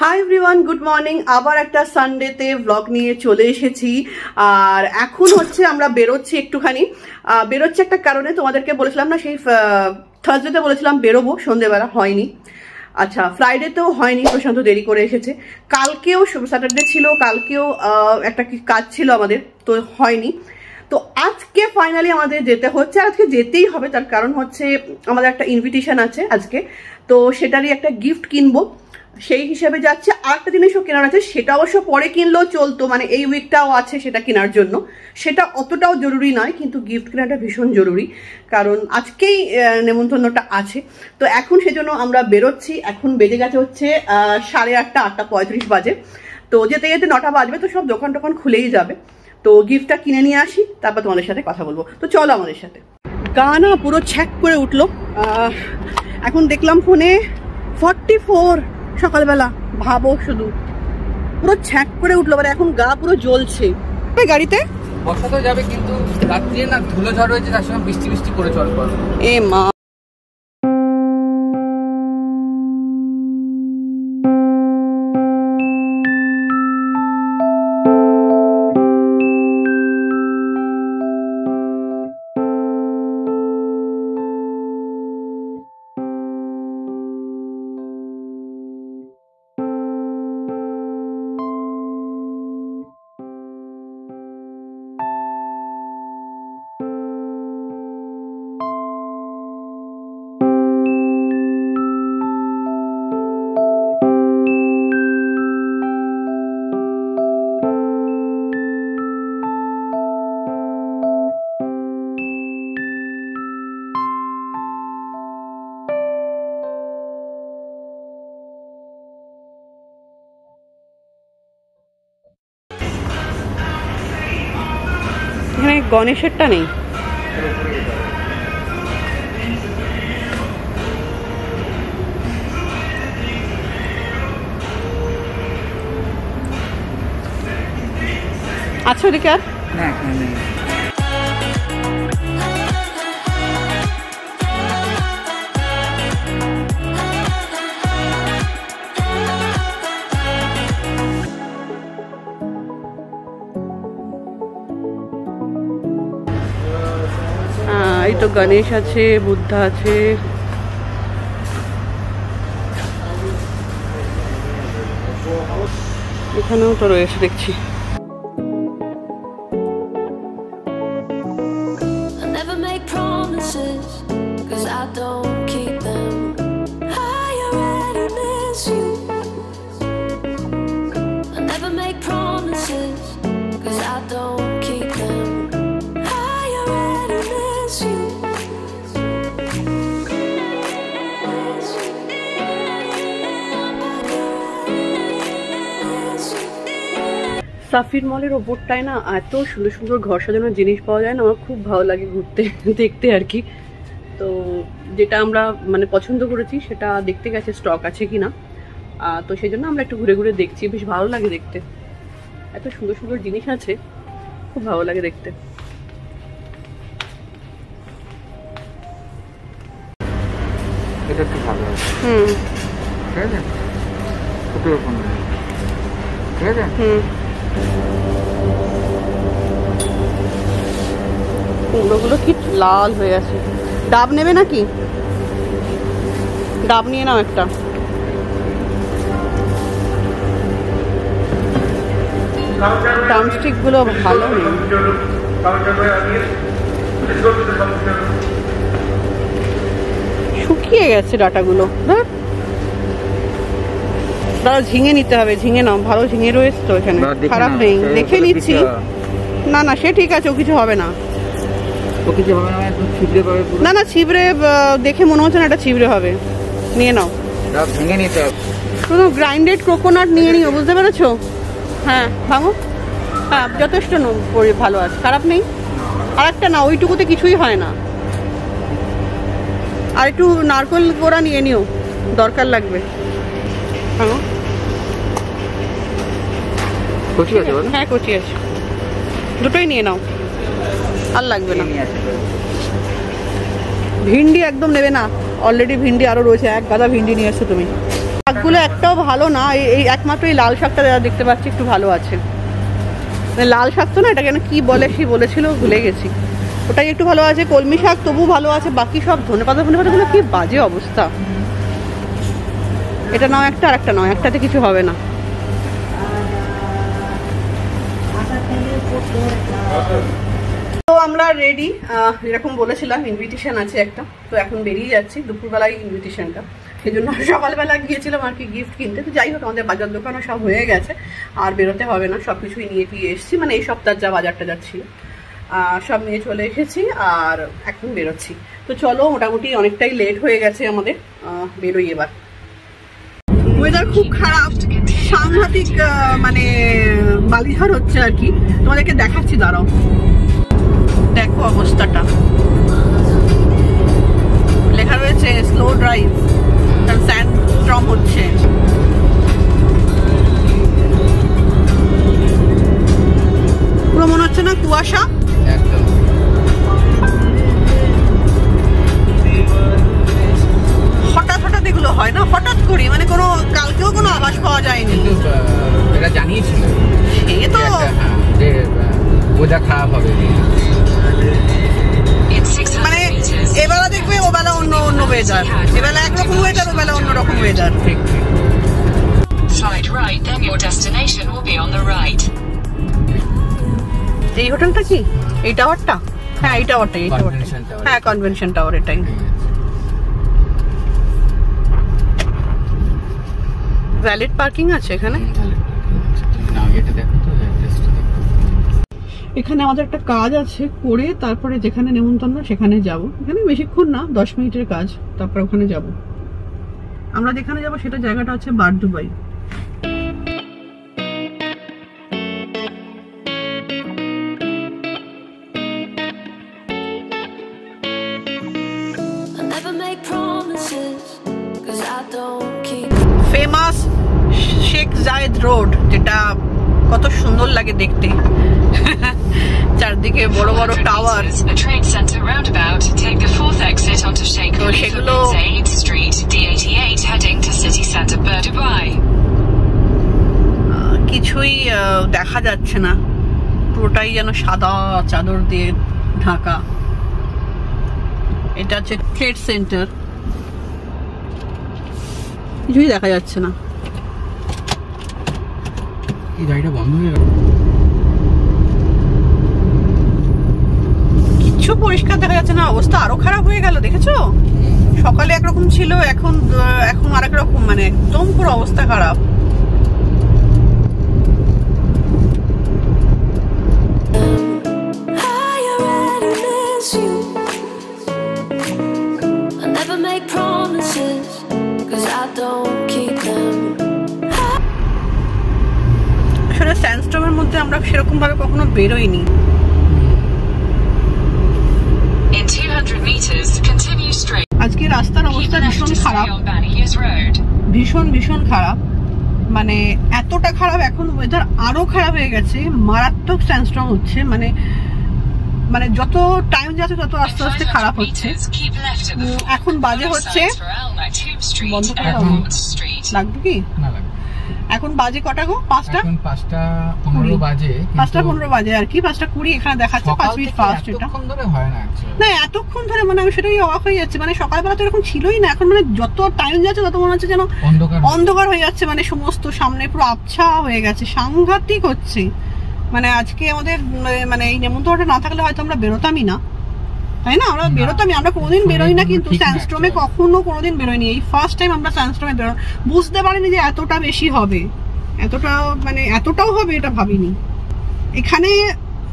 Hi everyone, good morning. আবার একটা সানডেতে blog নিয়ে চলে এসেছি। আর এখন হচ্ছে আমরা বেরোচ্ছি একটুখানি। বেরোচ্ছি একটা কারণে, তোমাদেরকে বলেছিলাম না সেই থার্সডেতে বলেছিলাম বেরোবো, সন্ধ্যেবেলা হয়নি। আচ্ছা, ফ্রাইডেতেও হয়নি, প্রশান্ত দেরি করে এসেছে। কালকেও স্যাটারডে ছিল, কালকেও একটা কাজ ছিল আমাদের, তো হয়নি। তো আজকে ফাইনালি আমাদের যেতে হচ্ছে, আজকে যেতেই হবে। তার কারণ হচ্ছে আমাদের একটা ইনভিটেশন আছে আজকে, তো সেটারই একটা গিফট কিনবো, সেই হিসেবে যাচ্ছে। আরেকটা জিনিসও কেনার আছে, সেটা অবশ্য পরে কিনলেও চলতো, মানে এই উইকটাও আছে সেটা কেনার জন্য। সেটা অতটাও জরুরি নয়, কিন্তু গিফট কেনাটা ভীষণ জরুরি, কারণ আজকেই নেমন্তন্নটা আছে। তো এখন সেজন্য আমরা বেরোচ্ছি। এখন বেজে গেছে হচ্ছে 8:30, 8:35 বাজে। তো যেতে যেতে 9টা বাজবে, তো সব দোকান টোকান খুলেই যাবে। তো গিফটটা কিনে নিয়ে আসি, তারপর তোমাদের সাথে কথা বলবো। তো চলো আমাদের সাথে। গা না পুরো ছ্যাক করে উঠলো। এখন দেখলাম ফোনে 44 সকালবেলা, ভাবো শুধু, পুরো ছ্যাক করে উঠলো। মানে এখন গা পুরো জ্বলছে। গাড়িতে বর্ষা তো যাবে, কিন্তু রাত্রে না ধুলো ঝড় হয়েছে, তার সঙ্গে বৃষ্টি বৃষ্টি করে চল পড়ো। এ মা, এখানে গণেশেরটা নেই। আচ্ছা, ওদিকে আর না নেই। এই তো গণেশ আছে, বুদ্ধা আছে। এখানেও তো রয়েছে দেখছি। সাফির মলের ওপরটায় না এত সুন্দর সুন্দর ঘর সাজানোর জিনিস পাওয়া যায় না, আমার খুব ভালো লাগে ঘুরতে দেখতে আর কি। তো যেটা আমরা মানে পছন্দ করেছি সেটা দেখতে গেছে স্টক আছে কিনা, তো সেই জন্য আমরা একটু ঘুরে ঘুরে দেখছি। বেশ ভালো লাগে দেখতে, এত সুন্দর সুন্দর জিনিস আছে, খুব ভালো লাগে দেখতে। এটা একটু ভালো আছে। ঠিক আছে, কত রকম, ঠিক আছে। কুমড়োগুলো কি লাল হয়ে আছে। ডাব নেবে নাকি? ডাব নিয়ে নাও একটা। ড্রামস্টিক গুলো ভালো নেই। শুকিয়ে গেছে ডাটাগুলো। দাদা ঝিঙে নিতে হবে, ঝিঙে নাও, ভালো ঝিঙে রয়েছে তো এখানে, খারাপ নেই, দেখে নিচ্ছি। না না, সে ঠিক আছে, ও কিছু হবে না। না না, ছিবড়ে দেখে মনে হচ্ছে না এটা ছিবড়ে হবে। নিয়ে নাও, ভেঙে নিতে হবে। শুধু গ্রাইন্ডেড কোকোনাট নিয়ে নিও, বুঝতে পেরেছো? হ্যাঁ ভাঙো, হ্যাঁ যথেষ্ট ভালো আছে, খারাপ নেই। আর একটা না, ওইটুকুতে কিছুই হয় না। আর একটু নারকেল গোড়া নিয়ে নিও, দরকার লাগবে। ভাঙো। কচি আছে? হ্যাঁ কচি আছে, দুটোই নিয়ে নাও, আর লাগবে না। ভিন্ডি একদম নেবে না, অলরেডি ভিন্ডি আরো রয়েছে, এক গাদা ভিন্ডি নিয়ে এসছো তুমি। শাকগুলো একটাও ভালো না, এই একমাত্র এই লাল শাকটা দেখতে পাচ্ছি একটু ভালো আছে। লাল শাক তো না, এটা কেন কি বলে সে বলেছিল ভুলে গেছি, ওটাই একটু ভালো আছে। কলমি শাক তবু ভালো আছে, বাকি সব ধনেপাতাগুলো কি বাজে অবস্থা। এটা নাও একটা, আর একটা নাও, একটাতে কিছু হবে না। তো আমরা রেডি, এরকম বলেছিলাম ইনভিটেশন আছে একটা, তো এখন বেরিয়ে যাচ্ছি। দুপুরবেলায় ইনভিটেশনটা, সেই জন্য সকালবেলা গিয়েছিলাম আর কি গিফট কিনতে। তো যাই হোক, আমাদের বাজার দোকানও সব হয়ে গেছে, আর বেরোতে হবে না, সব কিছুই নিয়ে এসেছি। মানে এই সপ্তাহের যা বাজারটা যাচ্ছি সব নিয়ে চলে এসেছি, আর এখন বেরোচ্ছি। তো চলো, মোটামুটি অনেকটাই লেট হয়ে গেছে আমাদের, বেরোই এবার। ওয়েদার খুব খারাপ, সাংঘাতিক মানে বালিঝড় হচ্ছে আর কি। তোমাদেরকে দেখাচ্ছি, দাঁড়াও, দেখো অবস্থাটা। লেখা রয়েছে স্লো ড্রাইভ, স্যান্ড স্টর্ম হচ্ছে। পুরো মনে হচ্ছে না কুয়াশা, একদম। হঠাৎ হঠাৎ এগুলো হয় না, হঠাৎ করি, মানে কোনো কালকেও কোনো আভাস পাওয়া যায়নি। কিন্তু এটা জানিয়েছিল সে তো যে ওয়েদার খারাপ হবে, মানে এবেলা দেখবে ওবেলা অন্য অন্য ওয়েদার, এবেলা একরকম ওয়েদার, ওবেলা অন্যরকম ওয়েদার। ঠিক ঠিক। Slide right, then your destination will be on the right. এই হোটেলটা কি? এই টাওয়ারটা? হ্যাঁ, এই টাওয়ারটা, এই টাওয়ারটা। হ্যাঁ, কনভেনশন টাওয়ার, এটাই। ভ্যালিড পার্কিং আছে এখানে। এখানে আমাদের একটা কাজ আছে, করে তারপরে যেখানে নেমন্তন্ন সেখানে যাব। এখানে বেশিক্ষণ না, 10 মিনিটের কাজ, তারপর ওখানে যাব। আমরা যেখানে যাব সেটা জায়গাটা হচ্ছে বারদুবাই। ফেমাস শেখ জায়েদ রোড, যেটা কত সুন্দর লাগে দেখতে, চারদিকে বড় বড় টাওয়ার। তো সেগুলো কিছুই দেখা যাচ্ছে না, পুরোটাই যেন সাদা চাদর দিয়ে ঢাকা। এটা হচ্ছে ট্রেড সেন্টার, কিছুই দেখা যাচ্ছে না। এই গাড়িটা বন্ধ হয়ে গেল, কিছু পরিষ্কার দেখা যাচ্ছে না, অবস্থা আরো খারাপ হয়ে গেল। দেখেছো, সকালে একরকম ছিল, এখন আরেক রকম, মানে একদম পুরো অবস্থা খারাপ। আসলে স্যান্ডস্টর্মের মধ্যে আমরা সেরকম ভাবে কখনো বেরোইনি। আজকে রাস্তার অবস্থা ভীষণ খারাপ, ভীষণ খারাপ, মানে এতটা খারাপ, এখন ওয়েদার আরো খারাপ হয়ে গেছে, মারাত্মক স্যান্ডস্টর্ম হচ্ছে। মানে যত টাইম যাচ্ছে তত আস্তে আস্তে খারাপ হচ্ছে। এখন বাজে হচ্ছে, বন্ধ করে দাও, লাগবে কি? এখন বাজে কটা গো? 5:15 বাজে, 5:15 বাজে আর কি, 5:20 এখানে দেখাচ্ছে। 5 মিনিট ফাস্ট। এটা না, এতক্ষণ ধরে মানে আমি সেটাই অবাক হয়ে যাচ্ছি, মানে সকালবেলা তো এরকম ছিলই না। এখন মানে যত টাইম যাচ্ছে তত মনে হচ্ছে যেন অন্ধকার হয়ে যাচ্ছে, মানে সমস্ত সামনে পুরো আবছা হয়ে গেছে, সাংঘাতিক হচ্ছে। মানে আজকে আমাদের মানে এই নেমন্তন্নটা না থাকলে হয়তো আমরা বেরোতামই না, তাই না? আমরা বেরোতামই, আমরা কোনোদিন বেরোই না, কিন্তু স্যান্ডস্টর্মে কখনো কোনোদিন বেরোয়নি। এই ফার্স্ট টাইম আমরা স্যান্ডস্টর্মে বেরো, বুঝতে পারিনি যে এতটা বেশি হবে, এতটাও হবে এটা ভাবিনি। এখানে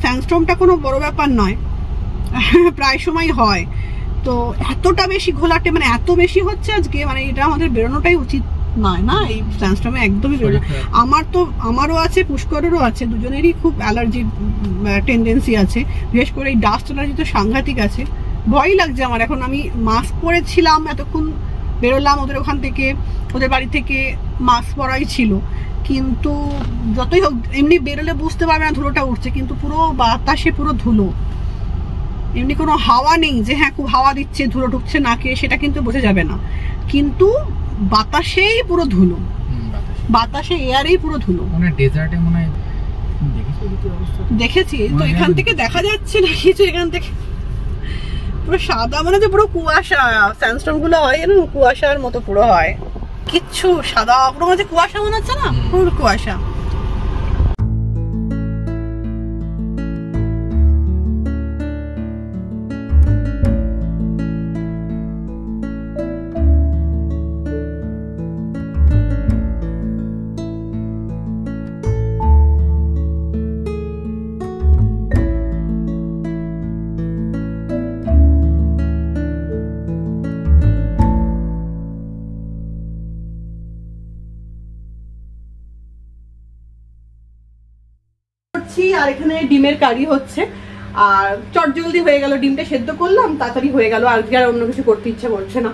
স্যান্ডস্টর্মটা কোনো বড় ব্যাপার নয়, প্রায় সময় হয়। তো এতটা বেশি ঘোলাটে, মানে এত বেশি হচ্ছে আজকে, মানে এটা আমাদের বেরোনোটাই উচিত নয় না, এই স্যান্ডস্টর্মে একদমই বেরোনো। আমারও আছে, পুষ্করেরও আছে, দুজনেরই খুব অ্যালার্জি টেন্ডেন্সি আছে, বিশেষ করে এই ডাস্ট অ্যালার্জি তো সাংঘাতিক আছে। ভয় লাগছে আমার। এখন আমি মাস্ক পরেছিলাম, এতক্ষণ বেরোলাম ওদের ওখান থেকে, ওদের বাড়ি থেকে মাস্ক পরাই ছিল, কিন্তু যতই হোক এমনি বেরোলে বুঝতে পারবে না ধুলোটা উঠছে, কিন্তু পুরো বাতাসে পুরো ধুলো, এমনি কোনো হাওয়া নেই যে হ্যাঁ খুব হাওয়া দিচ্ছে ধুলো ঢুকছে নাকে, সেটা কিন্তু বোঝা যাবে না। কিন্তু বাতাসেই পুরো ধুলো, বাতাসে এয়ারেই পুরো ধুলো। মানে ডেজার্টে মনে হয় দেখেছি তো, এখান থেকে দেখা যাচ্ছে না কিছু, এখান থেকে পুরো সাদা, মানে যে পুরো কুয়াশা। স্যান্ডস্টোন গুলো হয় এরকম কুয়াশার মতো পুরো হয়, কিচ্ছু সাদা পুরো মনে হচ্ছে কুয়াশা মনে হচ্ছে না, পুরো কুয়াশা। আর এখানে ডিমের কারি হচ্ছে, আর চটজলদি হয়ে গেল, ডিমটা সেদ্ধ করলাম, তাড়াতাড়ি হয়ে গেল, আজকে আর অন্য কিছু করতে ইচ্ছা করছে না।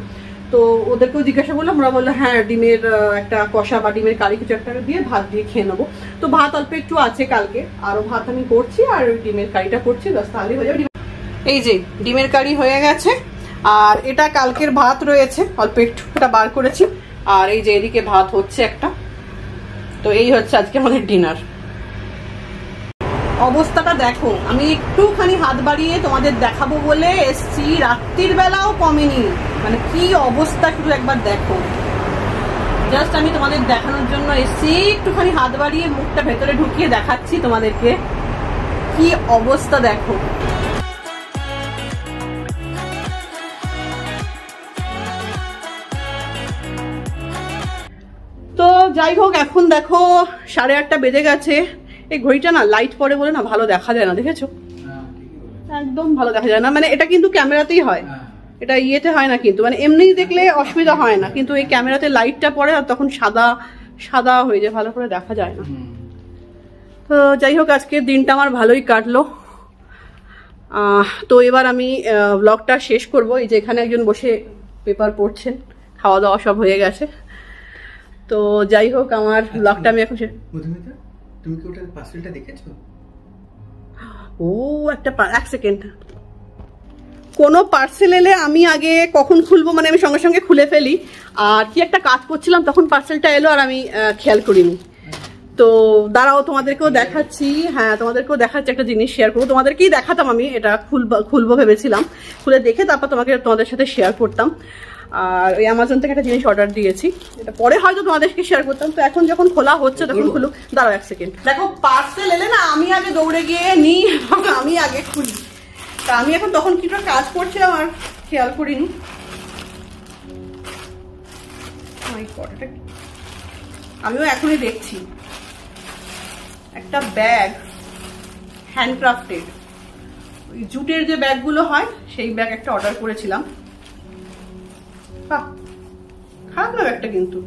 তো ওদেরকেও জিজ্ঞাসা করলাম, ওরা বললো হ্যাঁ ডিমের একটা কষা বা ডিমের কারি কিছু একটা দিয়ে ভাত দিয়ে খেয়ে নেবো। তো ভাত অল্প একটু আছে কালকে, আরো ভাত আমি করছি আর ডিমের কারিটা করছি, ব্যাস তাহলে হয়ে যাবে। এই যে ডিমের কারি হয়ে গেছে, আর এটা কালকের ভাত রয়েছে অল্প একটু, এটা বার করেছি, আর এই যে এদিকে ভাত হচ্ছে একটা। তো এই হচ্ছে আজকে আমাদের ডিনার। অবস্থাটা দেখো, আমি একটুখানি হাত বাড়িয়ে তোমাদের দেখাবো বলে এসছি, রাত্রির বেলাও কমেনি, মানে কি অবস্থা শুধু একবার দেখো। জাস্ট আমি তোমাদের দেখানোর জন্য এসছি, একটুখানি হাত বাড়িয়ে মুখটা ভেতরে ঢুকিয়ে দেখাচ্ছি তোমাদেরকে, কি অবস্থা দেখো। তো যাই হোক, এখন দেখো 8:30 বেজে গেছে। এই ঘড়িটা না লাইট পড়ে বলে না ভালো দেখা যায় না, দেখেছো? একদম ভালো দেখা যায় না, মানে এটা কিন্তু ক্যামেরাতেই হয়, এটা ইয়েতে হয় না কিন্তু, মানে এমনি দেখলে অসুবিধা হয় না, কিন্তু এই ক্যামেরাতে লাইটটা পড়ে আর তখন সাদা সাদা হয়ে যায়, ভালো করে দেখা যায় না। তো যাই হোক, আজকের দিনটা আমার ভালোই কাটলো। তো এবার আমি ব্লগটা শেষ করব। এই যে এখানে একজন বসে পেপার পড়ছেন, খাওয়া দাওয়া সব হয়ে গেছে। তো যাই হোক, আমার ব্লগটা আমি এখন তুমি কি ওটার পার্সেলটা দেখেছো? ও একটা এক সেকেন্ড, কোনো পার্সেল এলে আমি আগে কখন খুলবো, মানে আমি সঙ্গে সঙ্গে খুলে ফেলি, আর কি একটা কাজ করছিলাম তখন পার্সেলটা এলো আর আমি খেয়াল করিনি। তো দাঁড়াও, তোমাদেরকেও দেখাচ্ছি। হ্যাঁ, তোমাদেরকেও দেখাচ্ছি, একটা জিনিস শেয়ার করবো, তোমাদেরকেই দেখাতাম, আমি এটা খুলবো ভেবেছিলাম, খুলে দেখে তারপর তোমাদের সাথে শেয়ার করতাম। আর ওই অ্যামাজন থেকে একটা জিনিস অর্ডার দিয়েছি, এটা পরে হয়তো তোমাদেরকে শেয়ার করতাম। তো এখন যখন খোলা হচ্ছে তখন খুলুক, দাঁড়াও এক সেকেন্ড। দেখো, পার্সেল এলে না আমি আগে দৌড়ে গিয়ে নিই এবং আমি আগে খুলি। তা আমি এখন তখন কি কাজ করছিলাম আর খেয়াল করিনি। আমিও এখনই দেখছি একটা ব্যাগ, হ্যান্ডক্রাফটেড, ওই জুটের যে ব্যাগগুলো হয় সেই ব্যাগ একটা অর্ডার করেছিলাম। খারাপ না ব্যাগটা, কিন্তু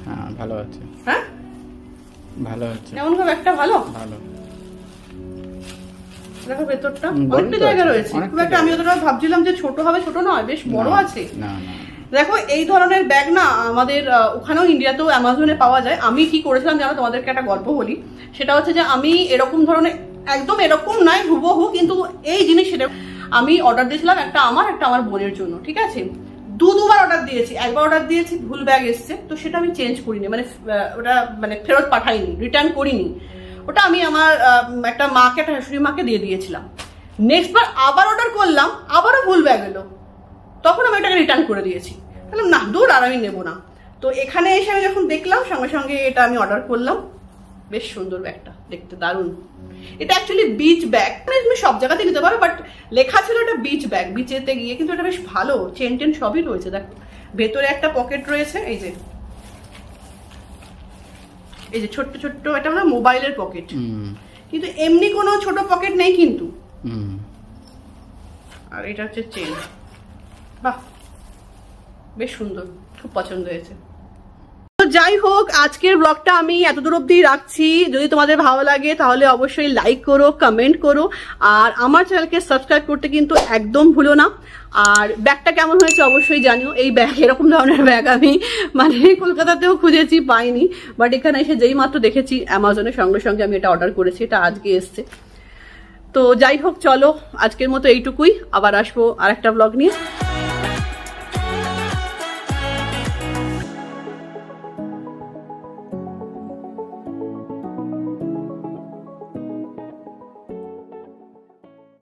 হ্যাঁ ভালো আছে। হ্যাঁ ভালো আছে, কেমন হবে একটা? ভালো ভালো। দেখো ভেতরটা অনেকটা জায়গা রয়েছে, খুব একটা আমি অতটা ভাবছিলাম যে ছোট হবে, ছোট নয়, বেশ বড় আছে। না না, দেখো এই ধরনের ব্যাগ না আমাদের ওখানেও ইন্ডিয়াতেও অ্যামাজনে পাওয়া যায়। আমি কি করেছিলাম জানো, তোমাদেরকে একটা গল্প বলি। সেটা হচ্ছে যে আমি এরকম ধরনের, একদম এরকম নয় হুবহু, কিন্তু এই জিনিস সেটা আমি অর্ডার দিয়েছিলাম একটা আমার বোনের জন্য, ঠিক আছে? দুবার অর্ডার দিয়েছি, একবার অর্ডার দিয়েছি ভুল ব্যাগ এসছে, তো সেটা আমি চেঞ্জ করিনি, মানে ওটা মানে ফেরত পাঠাইনি, রিটার্ন করিনি, ওটা আমি আমার একটা মাকে, একটা শাশুড়ি মাকে দিয়ে দিয়েছিলাম। নেক্সট বার আবার অর্ডার করলাম, আবারও ভুল ব্যাগ এলো, তখন আমি এটাকে রিটার্ন করে দিয়েছি। তাহলে না, দূর, আর আমি নেবো না। তো এখানে এসে আমি যখন দেখলাম, সঙ্গে সঙ্গে এটা আমি অর্ডার করলাম। বেশ সুন্দর ব্যাগটা, দেখতে দারুণ। এটা অ্যাকচুয়ালি বিচ ব্যাগ, মানে তুমি সব জায়গাতে নিতে পারো, বাট লেখা ছিল এটা বিচ ব্যাগ, বিচেতে গিয়ে, কিন্তু এটা বেশ ভালো, চেন টেন সবই রয়েছে। দেখো ভেতরে একটা পকেট রয়েছে, এই যে ছোট্ট ছোট্ট, এটা হলো মোবাইলের পকেট, কিন্তু এমনি কোনো ছোট পকেট নেই কিন্তু। আর এটা হচ্ছে চেন, বাহ বেশ সুন্দর, খুব পছন্দ হয়েছে। তো যাই হোক, আজকের ব্লগটা আমি এতদূর অবধি রাখছি। যদি তোমাদের ভালো লাগে তাহলে অবশ্যই লাইক করো, কমেন্ট করো, আর আমার চ্যানেলকে সাবস্ক্রাইব করতে কিন্তু একদম ভুলো না। আর ব্যাগটা কেমন হয়েছে অবশ্যই জানিও। এই ব্যাগ, এরকম ধরনের ব্যাগ আমি মানে কলকাতাতেও খুঁজেছি, পাইনি, বাট এখানে এসে যেই মাত্র দেখেছি অ্যামাজনের, সঙ্গে সঙ্গে আমি এটা অর্ডার করেছি, এটা আজকে এসছে। তো যাই হোক, চলো আজকের মতো এইটুকুই, আবার আসবো আর একটা ব্লগ নিয়ে।